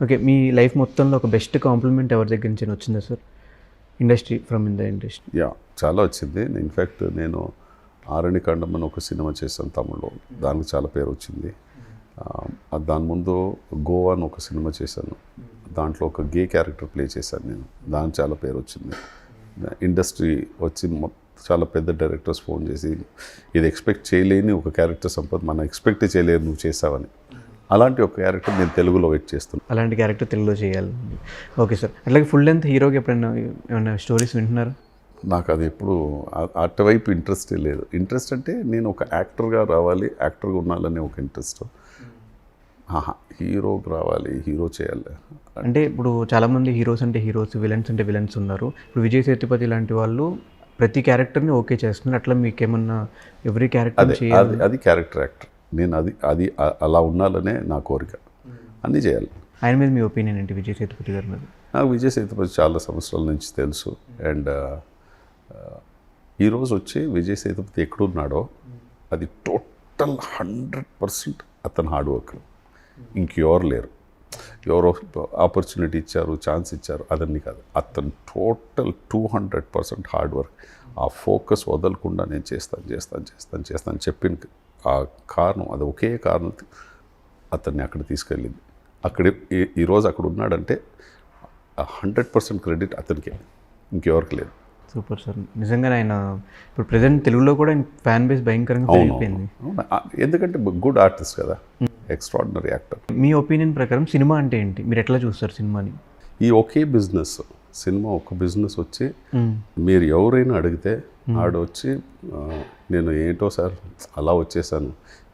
Okay. మీ life మొత్తంలో ఒక best compliment ఎవరి దగ్గర నుంచి వచ్చిందా sir? From in the industry. చాలా వచ్చింది. ఇన్ఫ్యాక్ట్ నేను ఆరణికాండం అని ఒక సినిమా చేశాను తమిళ్లో. దానికి చాలా పేరు వచ్చింది. దాని ముందు గోవా అని ఒక సినిమా చేశాను. దాంట్లో ఒక గే క్యారెక్టర్ ప్లే చేశాను నేను. దానికి చాలా పేరు వచ్చింది. ఇండస్ట్రీ వచ్చి చాలా పెద్ద డైరెక్టర్స్ ఫోన్ చేసి ఇది ఎక్స్పెక్ట్ చేయలేని ఒక క్యారెక్టర్ సంపద మనం ఎక్స్పెక్ట్ చేయలేరు నువ్వు చేసావని. అలాంటి ఒక క్యారెక్టర్ నేను తెలుగులో వెయిట్ చేస్తున్నాను. అలాంటి క్యారెక్టర్ తెలుగులో చేయాలి. Okay sir. అట్లాగే ఫుల్ లెంత్ హీరోకి ఎప్పుడైనా ఏమైనా స్టోరీస్ వింటున్నారు? నాకు అది ఎప్పుడు అటువైపు ఇంట్రెస్టే లేదు. ఇంట్రెస్ట్ అంటే నేను ఒక యాక్టర్గా రావాలి, యాక్టర్గా ఉండాలనే ఒక ఇంట్రెస్ట్. హీరోకి రావాలి, హీరో చేయాలి అంటే ఇప్పుడు చాలామంది హీరోస్ అంటే హీరోస్, విలన్స్ అంటే విలన్స్ ఉన్నారు. ఇప్పుడు విజయ్ సేతుపతి లాంటి వాళ్ళు ప్రతి క్యారెక్టర్ని ఓకే చేస్తున్నారు. అట్లా మీకేమన్నా ఎవ్రీ క్యారెక్టర్ చేయాలి? అది క్యారెక్టర్ యాక్టర్. నేను అది అలా ఉండాలనే నా కోరిక. అన్నీ చేయాలి. ఆయన మీద మీ ఒపీనియన్ ఏంటి, విజయ్ సేతుపతి గారి మీద? నాకు విజయ్ సేతుపతి చాలా సంవత్సరాల నుంచి తెలుసు. అండ్ ఈరోజు వచ్చి విజయ్ సేతుపతి ఎక్కడున్నాడో అది టోటల్ 100% అతను హార్డ్ వర్క్. ఇంకెవరు లేరు. ఎవరో ఆపర్చునిటీ ఇచ్చారు, ఛాన్స్ ఇచ్చారు, అదన్నీ కాదు. అతను టోటల్ 200% హార్డ్ వర్క్. ఆ ఫోకస్ వదలకుండా నేను చేస్తాను చెప్పిన ఆ కారణం, అది ఒకే కారణం అతన్ని అక్కడ తీసుకెళ్ళింది. అక్కడ ఈరోజు అక్కడ ఉన్నాడంటే 100% క్రెడిట్ అతనికే, ఇంకెవరికి లేదు. Super sir. నిజంగా ఆయన ఇప్పుడు ప్రజెంట్ తెలుగులో కూడా ఫ్యాన్ బేస్ భయంకరంగా పెరిగిపోయింది. ఎందుకంటే గుడ్ ఆర్టిస్ట్ కదా, ఎక్స్ట్రాడినరీ యాక్టర్. మీ ఒపీనియన్ ప్రకారం సినిమా అంటే ఏంటి? మీరు ఎట్లా చూస్తారు సినిమాని? ఈ ఒకే బిజినెస్, సినిమా ఒక బిజినెస్ వచ్చి మీరు ఎవరైనా అడిగితే ఆడొచ్చి నేను ఏంటో సార్ అలా వచ్చేసాను,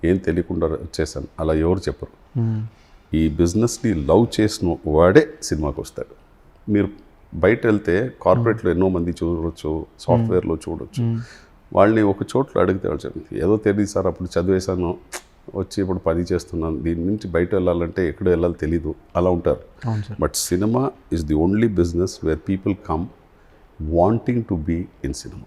ఏం తెలియకుండా వచ్చేసాను, అలా ఎవరు చెప్పరు. ఈ బిజినెస్ని లవ్ చేసిన వాడే సినిమాకి వస్తాడు. మీరు బయట వెళ్తే కార్పొరేట్లో ఎన్నో మంది చూడవచ్చు, సాఫ్ట్వేర్లో చూడవచ్చు. వాళ్ళని ఒక చోట్ల అడిగితే వాళ్ళు చెప్తుంది ఏదో తెలియదు సార్, అప్పుడు చదివేశాను, వచ్చి ఇప్పుడు పని చేస్తున్నాను, దీని నుంచి బయట వెళ్ళాలంటే ఎక్కడ వెళ్ళాలో తెలీదు, అలా ఉంటారు. But cinema is the only business where people come wanting to be in cinema.